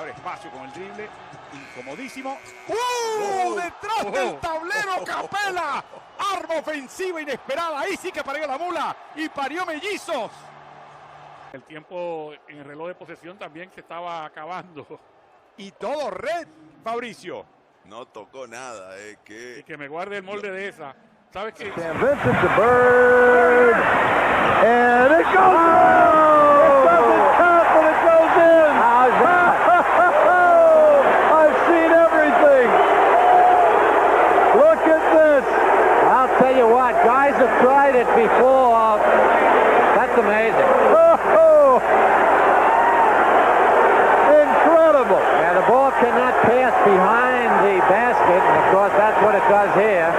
abre espacio con el drible, incomodísimo. Detrás del tablero, Capela. Arma ofensiva inesperada. Ahí sí que parió la mula y parió mellizos. El tiempo en el reloj de posesión también se estaba acabando. Y todo red, Fabricio. No tocó nada, Y que me guarde el molde de esa. ¿Sabes qué? Vincent the bird, and it goes in. It doesn't count, but it goes in. I've seen everything. Look at this. I'll tell you what, guys have tried it before. That's amazing. Incredible. Yeah, the ball cannot pass behind the basket, and of course that's what it does here.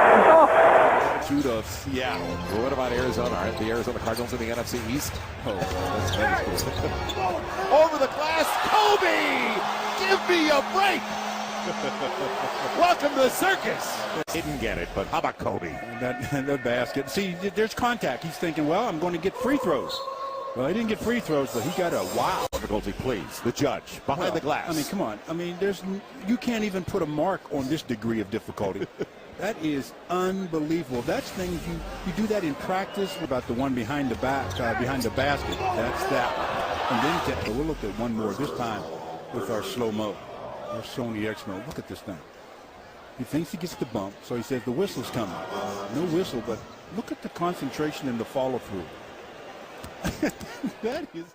Of Seattle. Well, what about Arizona? Aren't the Arizona Cardinals in the NFC East? Oh, that's cool. Over the glass, Kobe! Give me a break! Welcome to the circus. Didn't get it, but how about Kobe? That basket. See, there's contact. He's thinking, well, I'm going to get free throws. Well, he didn't get free throws, but he got a wow. Difficulty, please. The judge behind the glass. I mean, come on. I mean, you can't even put a mark on this degree of difficulty. That is unbelievable. That's things you do that in practice. About the one behind the behind the basket. That's that one. And then we'll look at one more this time with our slow-mo, our Sony X-Mo. Look at this thing. He thinks he gets the bump, so he says the whistle's coming. No whistle, but look at the concentration and the follow-through. That is